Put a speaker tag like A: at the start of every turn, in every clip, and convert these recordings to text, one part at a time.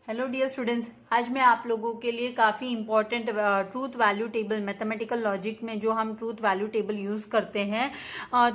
A: Hello dear students, आज मैं आप लोगों के लिए काफ़ी important truth value table mathematical logic में जो हम ट्रूथ वैल्यू टेबल यूज़ करते हैं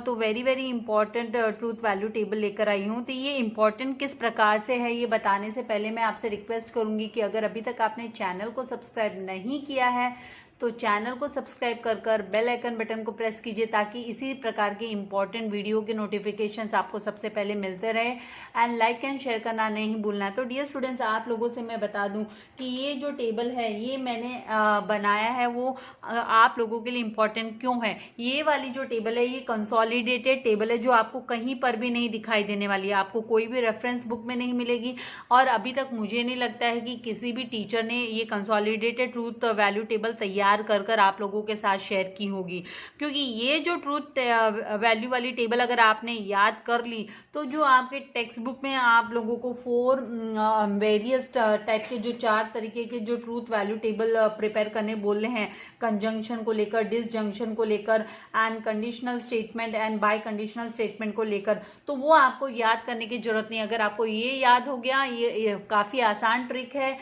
A: तो very very important truth value table लेकर आई हूँ। तो ये इंपॉर्टेंट किस प्रकार से है ये बताने से पहले मैं आपसे रिक्वेस्ट करूँगी कि अगर अभी तक आपने चैनल को सब्सक्राइब नहीं किया है तो चैनल को सब्सक्राइब कर बेल आइकन बटन को प्रेस कीजिए ताकि इसी प्रकार के इंपॉर्टेंट वीडियो के नोटिफिकेशंस आपको सबसे पहले मिलते रहे। एंड लाइक एंड शेयर करना नहीं भूलना है। तो डियर स्टूडेंट्स, आप लोगों से मैं बता दूं कि ये जो टेबल है ये मैंने बनाया है वो आप लोगों के लिए इंपॉर्टेंट क्यों है। ये वाली जो टेबल है ये कंसोलिडेटेड टेबल है जो आपको कहीं पर भी नहीं दिखाई देने वाली है, आपको कोई भी रेफरेंस बुक में नहीं मिलेगी और अभी तक मुझे नहीं लगता है कि किसी भी टीचर ने ये कंसोलिडेटेड ट्रूथ वैल्यू टेबल तैयार कर आप लोगों के साथ शेयर की होगी। क्योंकि ये जो ट्रूथ वैल्यू वाली टेबल अगर आपने याद कर ली तो जो आपके टेक्स्ट बुक में आप लोगों को 4 वेरियस टाइप के जो 4 तरीके के जो ट्रूथ वैल्यू टेबल प्रिपेयर करने बोल रहे हैं, कंजंक्शन को लेकर, डिसजंक्शन को लेकर and conditional statement and bye conditional statement को लेकर, तो वो आपको याद करने की जरूरत नहीं। अगर आपको ये याद हो गया, ये काफी आसान ट्रिक है।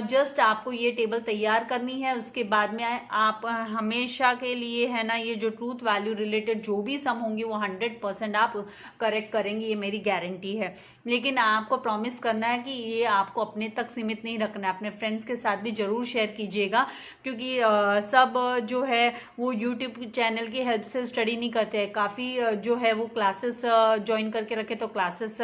A: जस्ट आपको ये टेबल तैयार करनी है, उसके बाद में आप हमेशा के लिए है ना ये जो ट्रूथ वैल्यू रिलेटेड जो भी सम होंगे वो 100% आप करेक्ट करेंगे, ये मेरी गारंटी है। लेकिन आपको प्रॉमिस करना है कि ये आपको अपने तक सीमित नहीं रखना है, अपने फ्रेंड्स के साथ भी जरूर शेयर कीजिएगा। क्योंकि सब जो है वो यूट्यूब चैनल की हेल्प से स्टडी नहीं करते हैं, काफ़ी जो है वो क्लासेस ज्वाइन करके रखे तो क्लासेस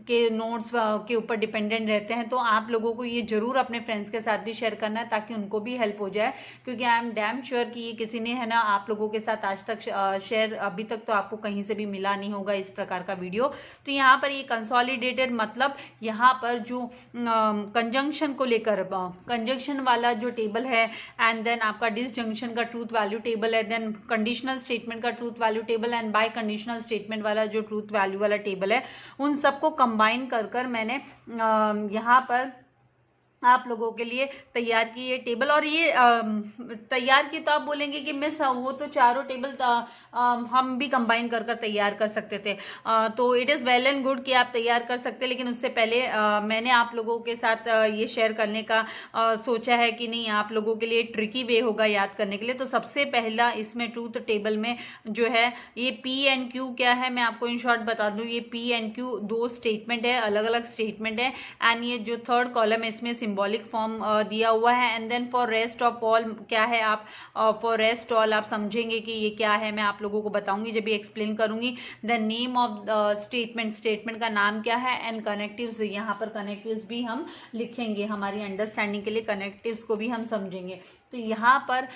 A: के नोट्स के ऊपर डिपेंडेंट रहते हैं। तो आप लोगों को ये जरूर अपने फ्रेंड्स के साथ भी शेयर करना है ताकि उनको भी हेल्प हो जाए। क्योंकि आई एम डैम श्योर कि ये किसी ने है ना आप लोगों के साथ आज तक शेयर अभी तक तो आपको कहीं से भी मिला नहीं होगा इस प्रकार का वीडियो। तो यहाँ पर ये कंसोलिडेटेड मतलब यहाँ पर जो कंजंक्शन को लेकर कंजंक्शन वाला जो टेबल है एंड देन आपका डिसजंक्शन का ट्रूथ वैल्यू टेबल है, देन कंडीशनल स्टेटमेंट का truth value table and bye conditional statement वाला जो ट्रूथ वैल्यू वाला टेबल है, उन सबको कंबाइन कर मैंने यहाँ पर आप लोगों के लिए तैयार की ये टेबल। और ये तैयार की तो आप बोलेंगे कि मिस वो तो चारों टेबल हम भी कंबाइन कर तैयार कर सकते थे। तो it is well and good कि आप तैयार कर सकते, लेकिन उससे पहले मैंने आप लोगों के साथ ये शेयर करने का सोचा है कि नहीं आप लोगों के लिए ट्रिकी वे होगा याद करने के लिए। तो सबसे पहला इसमें ट्रूथ टेबल में जो है ये पी एंड क्यू क्या है मैं आपको इन शॉर्ट बता दूं। ये पी एंड क्यू दो स्टेटमेंट है, अलग अलग स्टेटमेंट है एंड ये जो थर्ड कॉलम है इसमें सिंबॉलिक फॉर्म दिया हुआ है। And then for rest of all क्या है, आप फॉर रेस्ट ऑल आप समझेंगे कि ये क्या है, मैं आप लोगों को बताऊंगी जब भी एक्सप्लेन करूंगी। The name of statement, statement का नाम क्या है एंड कनेक्टिव्स, यहाँ पर कनेक्टिव्स भी हम लिखेंगे, हमारी अंडरस्टैंडिंग के लिए कनेक्टिव्स को भी हम समझेंगे। तो यहाँ पर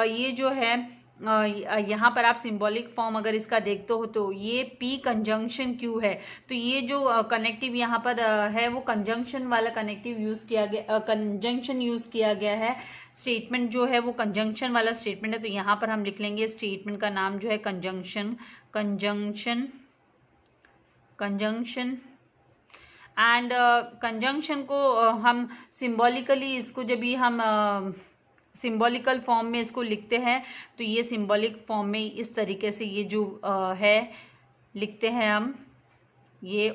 A: ये जो है यहाँ पर आप सिंबॉलिक फॉर्म अगर इसका देखते हो तो ये P कंजंक्शन Q है। तो ये जो कनेक्टिव यहाँ पर है वो कंजंक्शन वाला कनेक्टिव यूज किया गया, कंजंक्शन यूज किया गया है। स्टेटमेंट जो है वो कंजंक्शन वाला स्टेटमेंट है। तो यहाँ पर हम लिख लेंगे स्टेटमेंट का नाम जो है conjunction, conjunction, conjunction and conjunction को हम सिंबॉलिकली इसको जब भी हम सिंबॉलिकल फॉर्म में इसको लिखते हैं तो ये सिंबॉलिक फॉर्म में इस तरीके से ये जो है लिखते हैं हम, ये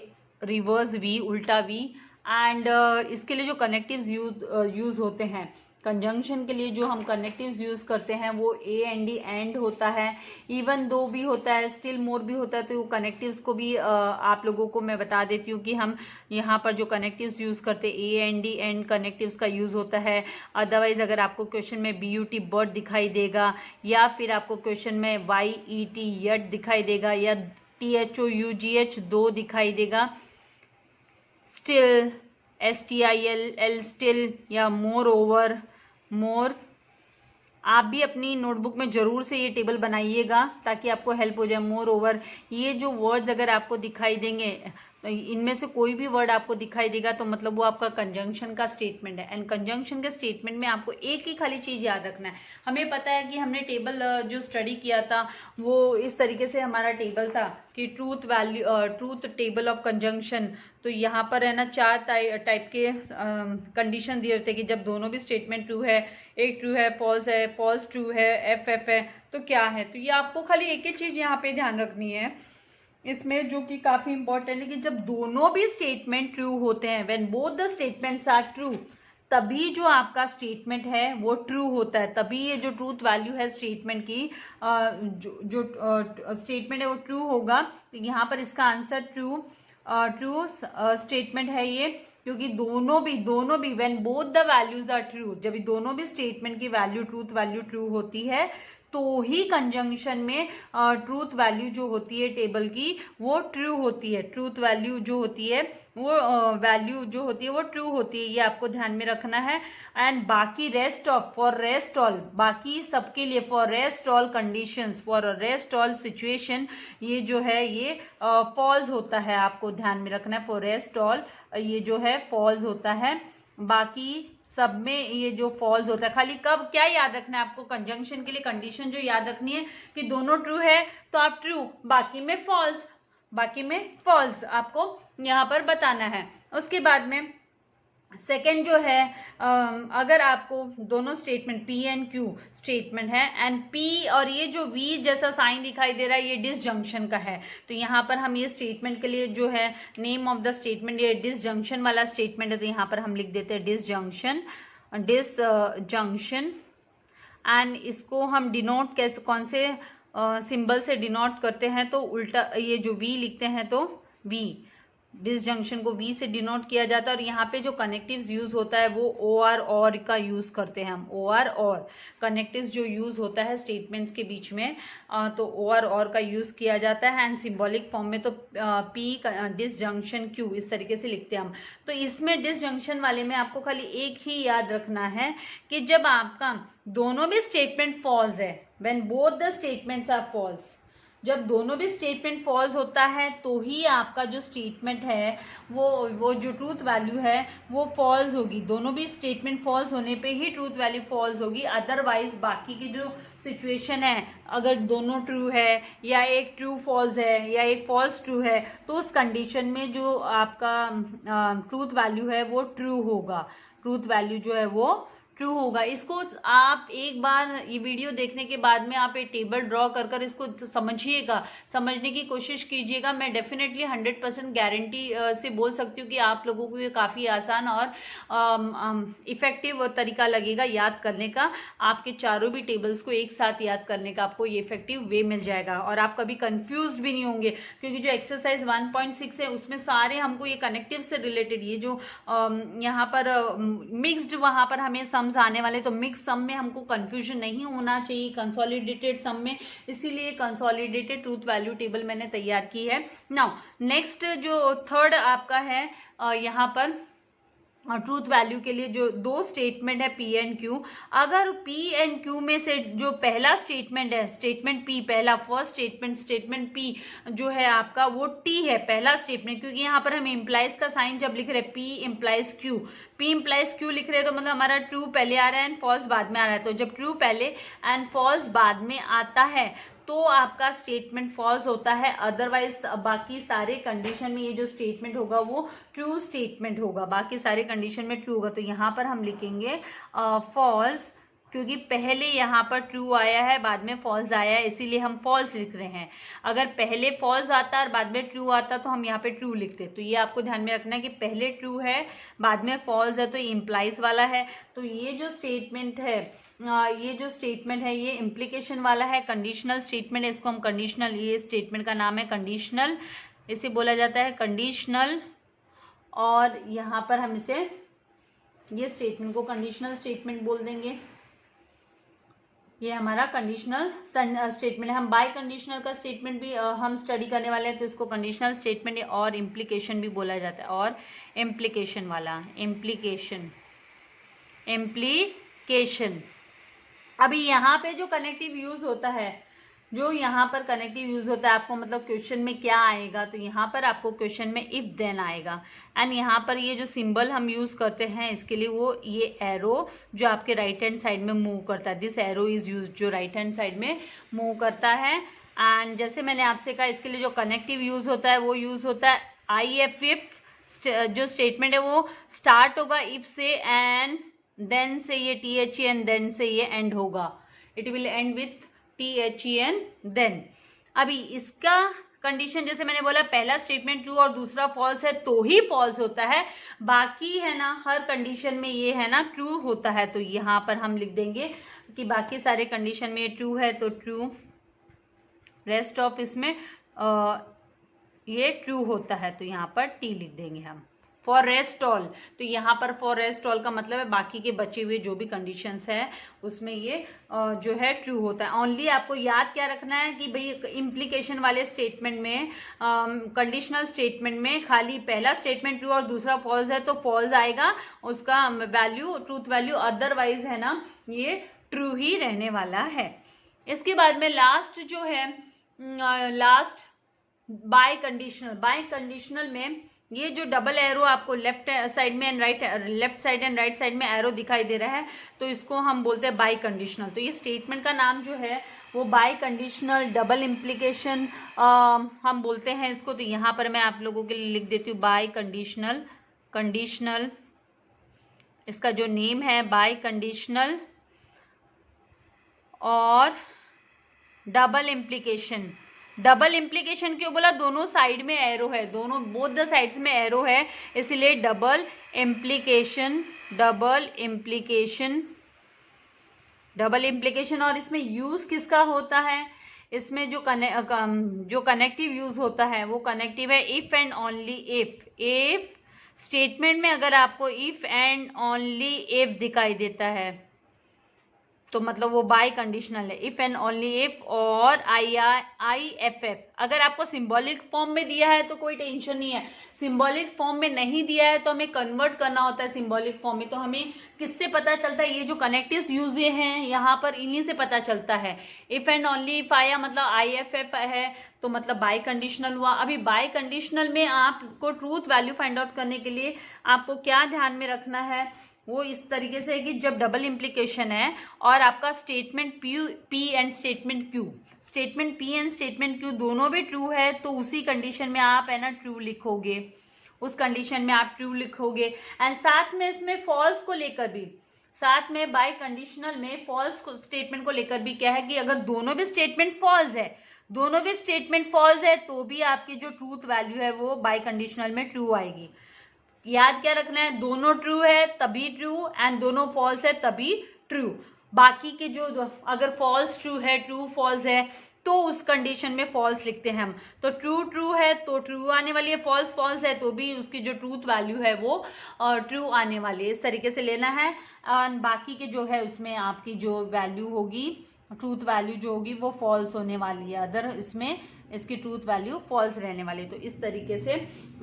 A: रिवर्स वी, उल्टा वी। एंड इसके लिए जो कनेक्टिव्स यूज होते हैं, कंजंक्शन के लिए जो हम कनेक्टिव्स यूज करते हैं वो ए एंड डी एंड होता है, इवन दो भी होता है, स्टिल मोर भी होता है। तो कनेक्टिव्स को भी आप लोगों को मैं बता देती हूँ कि हम यहाँ पर जो कनेक्टिव्स यूज करते हैं A and D and connectives का यूज होता है। अदरवाइज अगर आपको क्वेश्चन में BUT बर्ड दिखाई देगा या फिर आपको क्वेश्चन में YET यट दिखाई देगा या THOUGH दो दिखाई देगा, स्टिल STIL स्टिल या मोर ओवर मोर, आप भी अपनी नोटबुक में जरूर से ये टेबल बनाइएगा ताकि आपको हेल्प हो जाए। मोर ओवर, ये जो वर्ड्स अगर आपको दिखाई देंगे इनमें से कोई भी वर्ड आपको दिखाई देगा तो मतलब वो आपका कंजंक्शन का स्टेटमेंट है। एंड कंजंक्शन के स्टेटमेंट में आपको एक ही खाली चीज याद रखना है। हमें पता है कि हमने टेबल जो स्टडी किया था वो इस तरीके से हमारा टेबल था कि truth value, truth table of conjunction. तो यहाँ पर है ना 4 टाइप के कंडीशन दिए होते हैं कि जब दोनों भी स्टेटमेंट ट्रू है, एक ट्रू है, फॉल्स ट्रू है, FF है, तो क्या है। तो ये आपको खाली एक ही चीज यहाँ पे ध्यान रखनी है इसमें जो कि काफी इंपॉर्टेंट है कि जब दोनों भी स्टेटमेंट ट्रू होते हैं, when both the statements are true, तभी जो आपका स्टेटमेंट है वो ट्रू होता है, तभी ये जो ट्रूथ वैल्यू है स्टेटमेंट की, जो स्टेटमेंट है वो ट्रू होगा। तो यहाँ पर इसका आंसर ट्रू स्टेटमेंट है ये, क्योंकि दोनों भी when both the values are true, जब दोनों भी स्टेटमेंट की वैल्यू ट्रूथ वैल्यू ट्रू होती है तो ही कंजंक्शन में ट्रूथ वैल्यू जो होती है टेबल की वो ट्रू होती है, ट्रूथ वैल्यू जो होती है वो वैल्यू जो होती है वो ट्रू होती है, ये आपको ध्यान में रखना है। एंड बाकी फॉर रेस्ट ऑल, बाकी सबके लिए, for rest all conditions, for rest all situation, ये जो है ये फॉल्स होता है, आपको ध्यान में रखना है। फॉर रेस्ट ऑल ये जो है फॉल्स होता है, बाकी सब में ये जो फॉल्स होता है। खाली कब क्या याद रखना है आपको, कंजंक्शन के लिए कंडीशन जो याद रखनी है कि दोनों ट्रू है तो आप ट्रू, बाकी में फॉल्स आपको यहाँ पर बताना है। उसके बाद में सेकेंड जो है, अगर आपको दोनों statement P and Q statement है एंड P और ये जो V जैसा साइन दिखाई दे रहा है ये डिसजंक्शन का है, तो यहाँ पर हम ये स्टेटमेंट के लिए जो है नेम ऑफ द स्टेटमेंट ये डिसजंक्शन वाला स्टेटमेंट है, तो यहाँ पर हम लिख देते हैं डिसजंक्शन एंड इसको हम डिनोट कैसे, कौन से सिंबल से डिनोट करते हैं, तो उल्टा ये जो V लिखते हैं तो V, डिसजंक्शन को V से डिनोट किया जाता है। और यहाँ पे जो कनेक्टिव्स यूज होता है वो और का यूज करते हैं हम, और कनेक्टिव्स जो यूज होता है स्टेटमेंट्स के बीच में, तो और का यूज किया जाता है। एंड सिंबॉलिक फॉर्म में तो P डिसजंक्शन Q इस तरीके से लिखते हैं हम। तो इसमें डिसजंक्शन वाले में आपको खाली एक ही याद रखना है कि जब आपका दोनों भी स्टेटमेंट फॉल्स है, when both the statements are false, जब दोनों भी स्टेटमेंट फॉल्स होता है तो ही आपका जो स्टेटमेंट है वो जो ट्रूथ वैल्यू है वो फॉल्स होगी। दोनों भी स्टेटमेंट फॉल्स होने पे ही ट्रूथ वैल्यू फॉल्स होगी, अदरवाइज बाकी की जो सिचुएशन है, अगर दोनों ट्रू है या एक ट्रू फॉल्स है या एक फॉल्स ट्रू है, तो उस कंडीशन में जो आपका ट्रूथ वैल्यू है वो ट्रू होगा, ट्रूथ वैल्यू जो है वो ट्रू होगा। इसको आप एक बार ये वीडियो देखने के बाद में आप एक टेबल ड्रॉ कर इसको समझिएगा, समझने की कोशिश कीजिएगा। मैं डेफिनेटली 100% गारंटी से बोल सकती हूँ कि आप लोगों को ये काफ़ी आसान और इफेक्टिव तरीका लगेगा याद करने का। आपके चारों भी टेबल्स को एक साथ याद करने का आपको ये इफेक्टिव वे मिल जाएगा और आप कभी कंफ्यूज भी नहीं होंगे, क्योंकि जो एक्सरसाइज 1.6 है उसमें सारे हमको ये कनेक्टिव से रिलेटेड, ये जो यहाँ पर मिक्स्ड वहाँ पर हमें सम्स आने वाले, तो मिक्स सम में हमको कंफ्यूजन नहीं होना चाहिए कंसोलिडेटेड सम में, इसीलिए कंसोलिडेटेड ट्रूथ वैल्यू टेबल मैंने तैयार की है। नाउ नेक्स्ट जो थर्ड आपका है यहाँ पर ट्रूथ वैल्यू के लिए जो दो स्टेटमेंट है P एंड Q, अगर P एंड Q में से जो पहला स्टेटमेंट है, स्टेटमेंट P पहला फर्स्ट स्टेटमेंट P जो है आपका वो T है पहला स्टेटमेंट, क्योंकि यहाँ पर हम इम्प्लाइज का साइन जब लिख रहे हैं P इम्प्लाइज Q लिख रहे हैं तो मतलब हमारा ट्रू पहले आ रहा है एंड फॉल्स बाद में आ रहा है। तो जब ट्रू पहले एंड फॉल्स बाद में आता है तो आपका स्टेटमेंट फॉल्स होता है, अदरवाइज बाकी सारे कंडीशन में ये जो स्टेटमेंट होगा वो ट्रू स्टेटमेंट होगा, बाकी सारे कंडीशन में ट्रू होगा। तो यहाँ पर हम लिखेंगे फॉल्स, क्योंकि पहले यहाँ पर ट्रू आया है बाद में फॉल्स आया है, इसीलिए हम फॉल्स लिख रहे हैं। अगर पहले फॉल्स आता और बाद में ट्रू आता तो हम यहाँ पे ट्रू लिखते। तो ये आपको ध्यान में रखना है कि पहले ट्रू है बाद में फॉल्स है, तो इम्प्लाइज वाला है। तो ये जो स्टेटमेंट है ये इम्प्लीकेशन वाला है, कंडीशनल स्टेटमेंट है, इसको हम कंडीशनल, ये स्टेटमेंट का नाम है कंडीशनल, इसे बोला जाता है कंडीशनल। और यहाँ पर हम इसे ये स्टेटमेंट को कंडीशनल स्टेटमेंट बोल देंगे, ये हमारा कंडीशनल स्टेटमेंट है। हम बाय कंडीशनल का स्टेटमेंट भी हम स्टडी करने वाले हैं, तो इसको कंडीशनल स्टेटमेंट और इम्प्लीकेशन भी बोला जाता है। और इम्प्लीकेशन वाला इम्प्लीकेशन अभी यहाँ पे जो कनेक्टिव यूज होता है, आपको मतलब क्वेश्चन में क्या आएगा, तो यहाँ पर आपको क्वेश्चन में इफ देन आएगा। एंड यहाँ पर ये जो सिंबल हम यूज करते हैं इसके लिए वो ये एरो जो आपके राइट हैंड साइड में मूव करता है, दिस एरो इज यूज, जो राइट हैंड साइड में मूव करता है। एंड जैसे मैंने आपसे कहा इसके लिए जो कनेक्टिव यूज होता है वो यूज होता है if जो स्टेटमेंट है वो स्टार्ट होगा इफ से एंड देन से ये THE एंड देन से ये एंड होगा, it will end with THE and then. अभी इसका कंडीशन जैसे मैंने बोला पहला स्टेटमेंट ट्रू और दूसरा फॉल्स है तो ही फॉल्स होता है, बाकी है ना हर कंडीशन में ये है ना ट्रू होता है। तो यहाँ पर हम लिख देंगे कि बाकी सारे कंडीशन में ट्रू है तो ट्रू, रेस्ट ऑफ इसमें ये ट्रू होता है तो यहाँ पर टी लिख देंगे हम। फॉर रेस्ट ऑल, तो यहाँ पर फॉर रेस्ट ऑल का मतलब है बाकी के बचे हुए जो भी कंडीशंस है उसमें ये जो है ट्रू होता है। ओनली आपको याद क्या रखना है कि भाई इम्प्लीकेशन वाले स्टेटमेंट में, कंडीशनल स्टेटमेंट में खाली पहला स्टेटमेंट ट्रू और दूसरा फॉल्स है तो फॉल्स आएगा उसका वैल्यू, ट्रूथ वैल्यू, अदरवाइज है ना ये ट्रू ही रहने वाला है। इसके बाद में लास्ट जो है, last bye conditional. Bye conditional में ये जो डबल एरो आपको लेफ्ट साइड में and left side and right side में एरो दिखाई दे रहा है तो इसको हम बोलते हैं बाय कंडीशनल। तो ये स्टेटमेंट का नाम जो है वो बाय कंडीशनल डबल इम्प्लीकेशन हम बोलते हैं इसको। तो यहाँ पर मैं आप लोगों के लिए लिख देती हूँ बाय कंडीशनल, कंडीशनल इसका जो नेम है बाय कंडीशनल और डबल इम्प्लीकेशन। डबल इम्प्लीकेशन क्यों बोला? दोनों साइड में एरो है, दोनों बोथ द साइड्स में एरो है, इसलिए double implication, double implication, double implication. और इसमें यूज किसका होता है? इसमें जो कनेक्टिव यूज होता है वो कनेक्टिव है if and only if. If statement में अगर आपको इफ एंड ओनली इफ दिखाई देता है तो मतलब वो बाय कंडीशनल है। इफ एंड ओनली इफ और IIFF अगर आपको सिंबॉलिक फॉर्म में दिया है तो कोई टेंशन नहीं है, सिंबॉलिक फॉर्म में नहीं दिया है तो हमें कन्वर्ट करना होता है सिंबॉलिक फॉर्म में। तो हमें किससे पता चलता है? ये जो कनेक्टिव यूज हैं यहाँ पर इन्हीं से पता चलता है। इफ एंड ओनली इफ आया मतलब IFF है तो मतलब बाय कंडीशनल हुआ। अभी बाय कंडीशनल में आपको ट्रूथ वैल्यू फाइंड आउट करने के लिए आपको क्या ध्यान में रखना है वो इस तरीके से है कि जब डबल इम्प्लीकेशन है और आपका statement P and statement Q, statement P and statement Q दोनों भी ट्रू है तो उसी कंडीशन में आप है ना ट्रू लिखोगे, उस कंडीशन में आप ट्रू लिखोगे। एंड साथ में इसमें फॉल्स को लेकर भी, साथ में बाय कंडीशनल में फॉल्स स्टेटमेंट को लेकर भी क्या है कि अगर दोनों भी स्टेटमेंट फॉल्स है, दोनों भी स्टेटमेंट फॉल्स है तो भी आपकी जो ट्रूथ वैल्यू है वो बाय कंडीशनल में ट्रू आएगी। याद क्या रखना है? दोनों ट्रू है तभी ट्रू एंड दोनों फॉल्स है तभी ट्रू। बाकी के जो अगर फॉल्स ट्रू है, ट्रू फॉल्स है तो उस कंडीशन में फॉल्स लिखते हैं हम। तो ट्रू ट्रू है तो ट्रू आने वाली है, फॉल्स फॉल्स है तो भी उसकी जो ट्रूथ वैल्यू है वो ट्रू आने वाली है। इस तरीके से लेना है। और बाकी के जो है उसमें आपकी जो वैल्यू होगी, ट्रूथ वैल्यू जो होगी वो फॉल्स होने वाली है, अदर इसमें इसकी ट्रूथ वैल्यू फॉल्स रहने वाली। तो इस तरीके से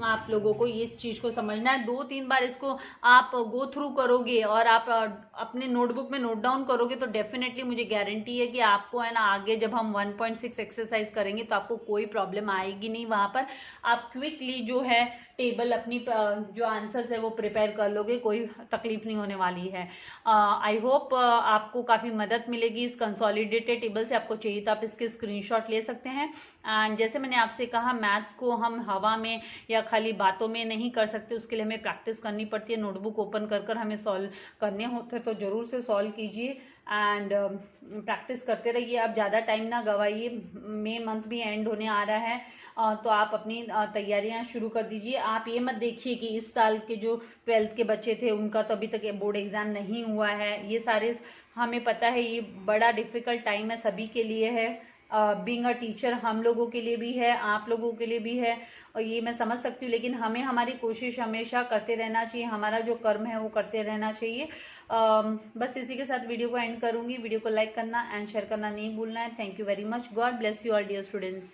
A: आप लोगों को इस चीज को समझना है। 2-3 बार इसको आप गो थ्रू करोगे और आप अपने नोटबुक में नोट डाउन करोगे तो डेफिनेटली मुझे गारंटी है कि आपको है ना आगे जब हम 1.6 एक्सरसाइज करेंगे तो आपको कोई प्रॉब्लम आएगी नहीं। वहां पर आप क्विकली जो है टेबल अपनी जो आंसर्स है वो प्रिपेयर कर लोगे, कोई तकलीफ नहीं होने वाली है। आई होप आपको काफ़ी मदद मिलेगी इस कंसोलिडेटेड टेबल से। आपको चाहिए तो आप इसके स्क्रीनशॉट ले सकते हैं। एंड जैसे मैंने आपसे कहा मैथ्स को हम हवा में या खाली बातों में नहीं कर सकते, उसके लिए हमें प्रैक्टिस करनी पड़ती है। नोटबुक ओपन कर कर हमें सॉल्व करने होते हैं तो ज़रूर से सॉल्व कीजिए एंड प्रैक्टिस करते रहिए। आप ज़्यादा टाइम ना गवाइए, मई मंथ भी एंड होने आ रहा है तो आप अपनी तैयारियां शुरू कर दीजिए। आप ये मत देखिए कि इस साल के जो 12th के बच्चे थे उनका तो अभी तक बोर्ड एग्जाम नहीं हुआ है। ये सारे हमें पता है, ये बड़ा डिफिकल्ट टाइम है, सभी के लिए है। बीइंग अ टीचर हम लोगों के लिए भी है, आप लोगों के लिए भी है, और ये मैं समझ सकती हूँ। लेकिन हमें हमारी कोशिश हमेशा करते रहना चाहिए, हमारा जो कर्म है वो करते रहना चाहिए। बस इसी के साथ वीडियो को एंड करूँगी। वीडियो को लाइक करना एंड शेयर करना नहीं भूलना है। Thank you very much. God bless you all dear students.